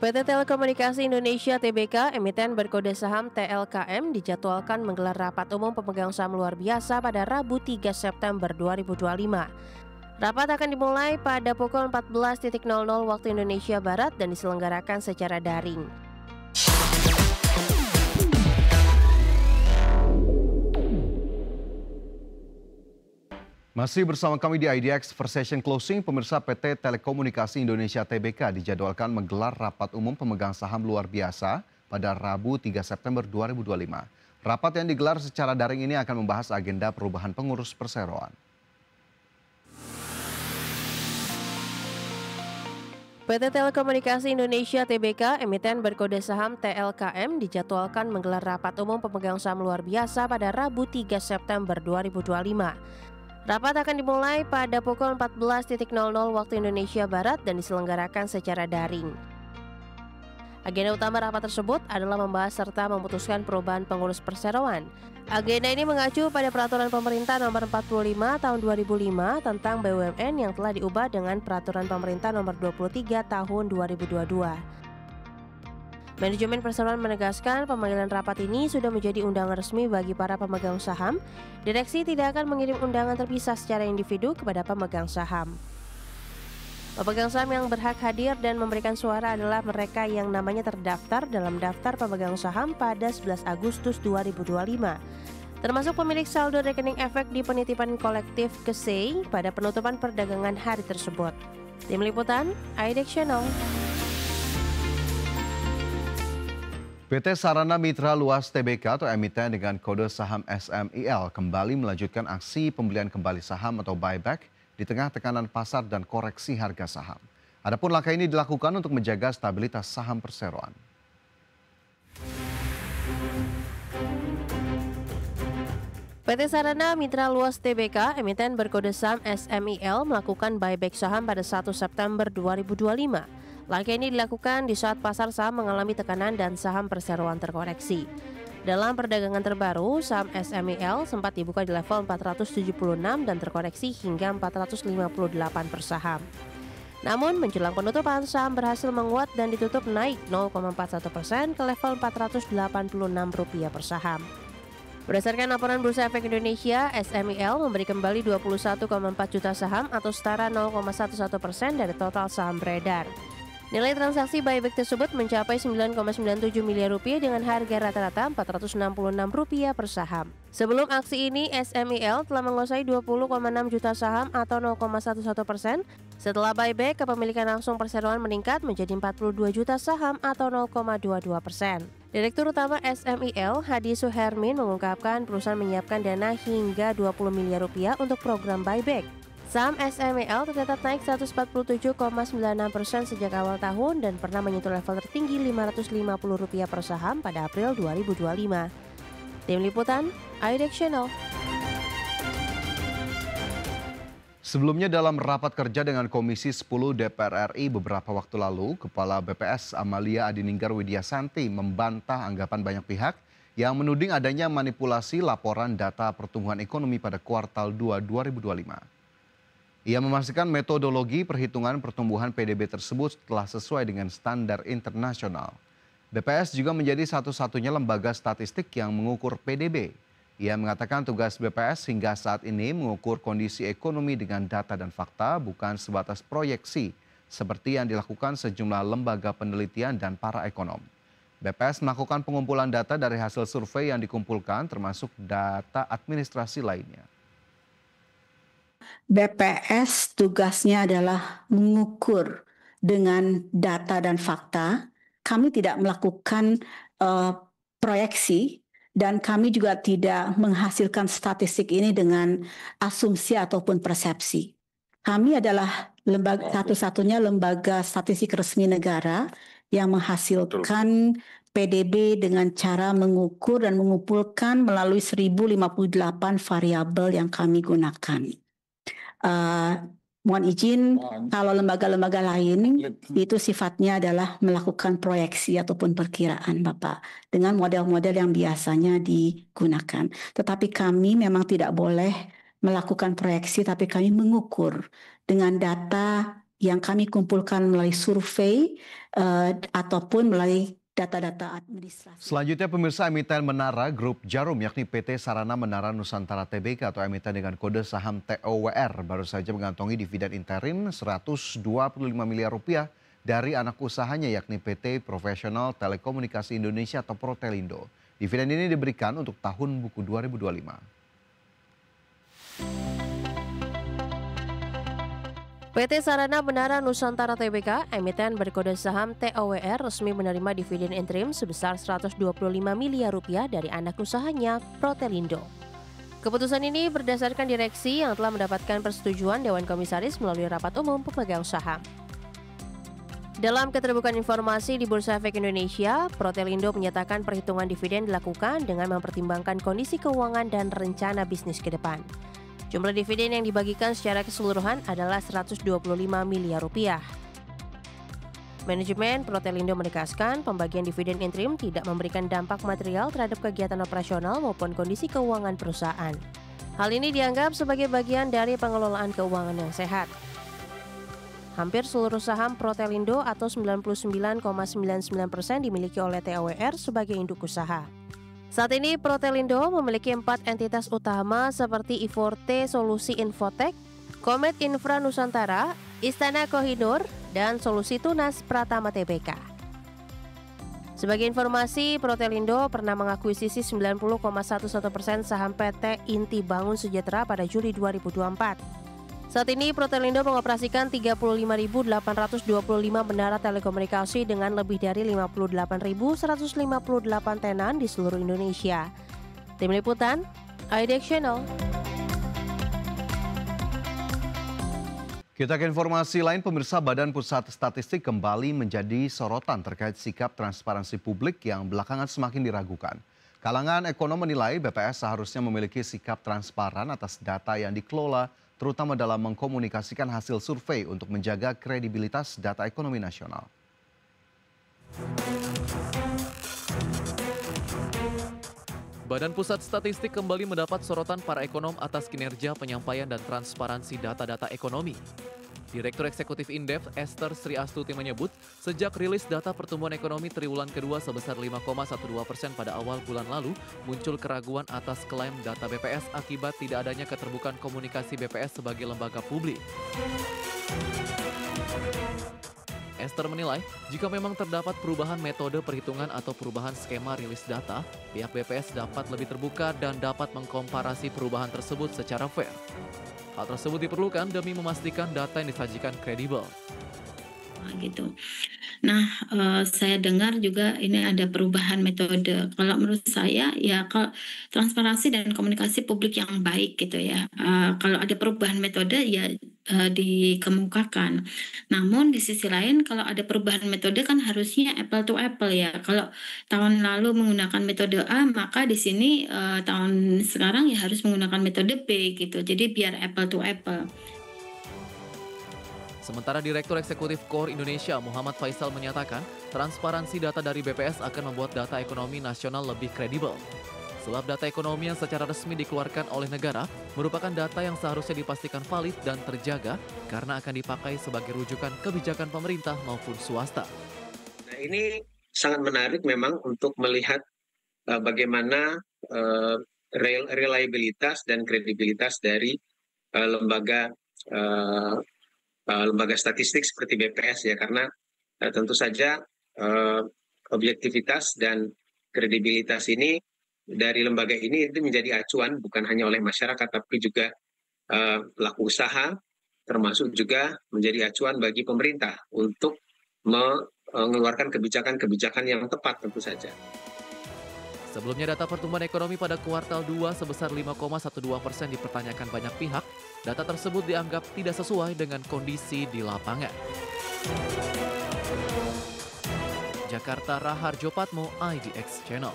PT Telekomunikasi Indonesia Tbk, emiten berkode saham TLKM, dijadwalkan menggelar rapat umum pemegang saham luar biasa pada Rabu 3 September 2025. Rapat akan dimulai pada pukul 14.00 waktu Indonesia Barat dan diselenggarakan secara daring. Masih bersama kami di IDX First Session Closing, pemirsa PT Telekomunikasi Indonesia Tbk dijadwalkan menggelar rapat umum pemegang saham luar biasa pada Rabu 3 September 2025. Rapat yang digelar secara daring ini akan membahas agenda perubahan pengurus perseroan. PT Telekomunikasi Indonesia Tbk, emiten berkode saham TLKM, dijadwalkan menggelar rapat umum pemegang saham luar biasa pada Rabu 3 September 2025. Rapat akan dimulai pada pukul 14.00 waktu Indonesia Barat dan diselenggarakan secara daring. Agenda utama rapat tersebut adalah membahas serta memutuskan perubahan pengurus perseroan. Agenda ini mengacu pada Peraturan Pemerintah Nomor 45 Tahun 2005 tentang BUMN yang telah diubah dengan Peraturan Pemerintah Nomor 23 Tahun 2022. Manajemen perseroan menegaskan pemanggilan rapat ini sudah menjadi undangan resmi bagi para pemegang saham. Direksi tidak akan mengirim undangan terpisah secara individu kepada pemegang saham. Pemegang saham yang berhak hadir dan memberikan suara adalah mereka yang namanya terdaftar dalam daftar pemegang saham pada 11 Agustus 2025, termasuk pemilik saldo rekening efek di penitipan kolektif KSEI pada penutupan perdagangan hari tersebut. Tim Liputan, IDX Channel. PT Sarana Mitra Luas Tbk atau emiten dengan kode saham SMIL kembali melanjutkan aksi pembelian kembali saham atau buyback di tengah tekanan pasar dan koreksi harga saham. Adapun langkah ini dilakukan untuk menjaga stabilitas saham perseroan. PT Sarana Mitra Luas Tbk, emiten berkode saham SMIL, melakukan buyback saham pada 1 September 2025. Langkah ini dilakukan di saat pasar saham mengalami tekanan dan saham perseroan terkoreksi. Dalam perdagangan terbaru, saham SMIL sempat dibuka di level 476 dan terkoreksi hingga 458 per saham. Namun menjelang penutupan, saham berhasil menguat dan ditutup naik 0,41% ke level Rp486 per saham. Berdasarkan laporan Bursa Efek Indonesia, SMIL memberi kembali 21,4 juta saham atau setara 0,11% dari total saham beredar. Nilai transaksi buyback tersebut mencapai Rp9,97 miliar dengan harga rata-rata Rp466 per saham. Sebelum aksi ini, SMIL telah menguasai 20,6 juta saham atau 0,11%. Setelah buyback, kepemilikan langsung perseroan meningkat menjadi 42 juta saham atau 0,22%. Direktur Utama SMIL, Hadi Suhermin, mengungkapkan perusahaan menyiapkan dana hingga Rp20 miliar untuk program buyback. Saham SMIL tercatat naik 147,96% sejak awal tahun dan pernah menyentuh level tertinggi Rp550 per saham pada April 2025. Tim Liputan, IDX Channel. Sebelumnya dalam rapat kerja dengan Komisi 10 DPR RI beberapa waktu lalu, Kepala BPS Amalia Adininggar Widyasanti membantah anggapan banyak pihak yang menuding adanya manipulasi laporan data pertumbuhan ekonomi pada kuartal 2 2025. Ia memastikan metodologi perhitungan pertumbuhan PDB tersebut telah sesuai dengan standar internasional. BPS juga menjadi satu-satunya lembaga statistik yang mengukur PDB. Ia mengatakan tugas BPS hingga saat ini mengukur kondisi ekonomi dengan data dan fakta, bukan sebatas proyeksi, seperti yang dilakukan sejumlah lembaga penelitian dan para ekonom. BPS melakukan pengumpulan data dari hasil survei yang dikumpulkan, termasuk data administrasi lainnya. BPS tugasnya adalah mengukur dengan data dan fakta. Kami tidak melakukan proyeksi dan kami juga tidak menghasilkan statistik ini dengan asumsi ataupun persepsi. Kami adalah satu-satunya lembaga statistik resmi negara yang menghasilkan PDB dengan cara mengukur dan mengumpulkan melalui 1058 variabel yang kami gunakan. Mohon izin, kalau lembaga-lembaga lain itu sifatnya adalah melakukan proyeksi ataupun perkiraan, Bapak, dengan model-model yang biasanya digunakan. Tetapi kami memang tidak boleh melakukan proyeksi, tapi kami mengukur dengan data yang kami kumpulkan melalui survei ataupun melalui data-data administrasi. Selanjutnya pemirsa, emiten Menara Grup Jarum yakni PT Sarana Menara Nusantara Tbk atau emiten dengan kode saham TOWR baru saja mengantongi dividen interim 125 miliar rupiah dari anak usahanya yakni PT Profesional Telekomunikasi Indonesia atau Protelindo. Dividen ini diberikan untuk tahun buku 2025. PT Sarana Menara Nusantara Tbk, emiten berkode saham TOWR resmi menerima dividen interim sebesar 125 miliar rupiah dari anak usahanya Protelindo. Keputusan ini berdasarkan direksi yang telah mendapatkan persetujuan Dewan Komisaris melalui rapat umum pemegang saham. Dalam keterbukaan informasi di Bursa Efek Indonesia, Protelindo menyatakan perhitungan dividen dilakukan dengan mempertimbangkan kondisi keuangan dan rencana bisnis ke depan. Jumlah dividen yang dibagikan secara keseluruhan adalah 125 miliar rupiah. Manajemen Protelindo menegaskan pembagian dividen interim tidak memberikan dampak material terhadap kegiatan operasional maupun kondisi keuangan perusahaan. Hal ini dianggap sebagai bagian dari pengelolaan keuangan yang sehat. Hampir seluruh saham Protelindo atau 99,99% dimiliki oleh TOWR sebagai induk usaha. Saat ini Protelindo memiliki 4 entitas utama seperti I4T Solusi Infotech, Komet Infra Nusantara, Istana Kohinoor, dan Solusi Tunas Pratama Tbk. Sebagai informasi, Protelindo pernah mengakuisisi 90,11% saham PT Inti Bangun Sejahtera pada Juli 2024. Saat ini Protelindo mengoperasikan 35.825 menara telekomunikasi dengan lebih dari 58.158 tenan di seluruh Indonesia. Tim Liputan, IDX Channel. Kita ke informasi lain, pemirsa. Badan Pusat Statistik kembali menjadi sorotan terkait sikap transparansi publik yang belakangan semakin diragukan. Kalangan ekonom menilai BPS seharusnya memiliki sikap transparan atas data yang dikelola, terutama dalam mengkomunikasikan hasil survei untuk menjaga kredibilitas data ekonomi nasional. Badan Pusat Statistik kembali mendapat sorotan para ekonom atas kinerja penyampaian dan transparansi data-data ekonomi. Direktur Eksekutif Indef, Esther Sri Astuti menyebut, sejak rilis data pertumbuhan ekonomi triwulan kedua sebesar 5,12% pada awal bulan lalu, muncul keraguan atas klaim data BPS akibat tidak adanya keterbukaan komunikasi BPS sebagai lembaga publik. Esther menilai, jika memang terdapat perubahan metode perhitungan atau perubahan skema rilis data, pihak BPS dapat lebih terbuka dan dapat mengkomparasi perubahan tersebut secara fair. Hal tersebut diperlukan demi memastikan data yang disajikan kredibel. Gitu. Nah, saya dengar juga ini ada perubahan metode. Kalau menurut saya, ya kalau transparansi dan komunikasi publik yang baik gitu ya. Kalau ada perubahan metode ya dikemukakan. Namun di sisi lain, kalau ada perubahan metode kan harusnya apple to apple ya. Kalau tahun lalu menggunakan metode A, maka di sini tahun sekarang ya harus menggunakan metode B gitu. Jadi biar apple to apple. Sementara Direktur Eksekutif KOR Indonesia Muhammad Faisal menyatakan, transparansi data dari BPS akan membuat data ekonomi nasional lebih kredibel. Sebab data ekonomi yang secara resmi dikeluarkan oleh negara merupakan data yang seharusnya dipastikan valid dan terjaga karena akan dipakai sebagai rujukan kebijakan pemerintah maupun swasta. Nah, ini sangat menarik memang untuk melihat bagaimana reliabilitas dan kredibilitas dari lembaga statistik seperti BPS ya, karena tentu saja objektivitas dan kredibilitas ini dari lembaga ini itu menjadi acuan bukan hanya oleh masyarakat tapi juga pelaku usaha, termasuk juga menjadi acuan bagi pemerintah untuk mengeluarkan kebijakan-kebijakan yang tepat tentu saja. Sebelumnya data pertumbuhan ekonomi pada kuartal 2 sebesar 5,12% dipertanyakan banyak pihak. Data tersebut dianggap tidak sesuai dengan kondisi di lapangan. Jakarta, Raharjo Patmo, IDX Channel.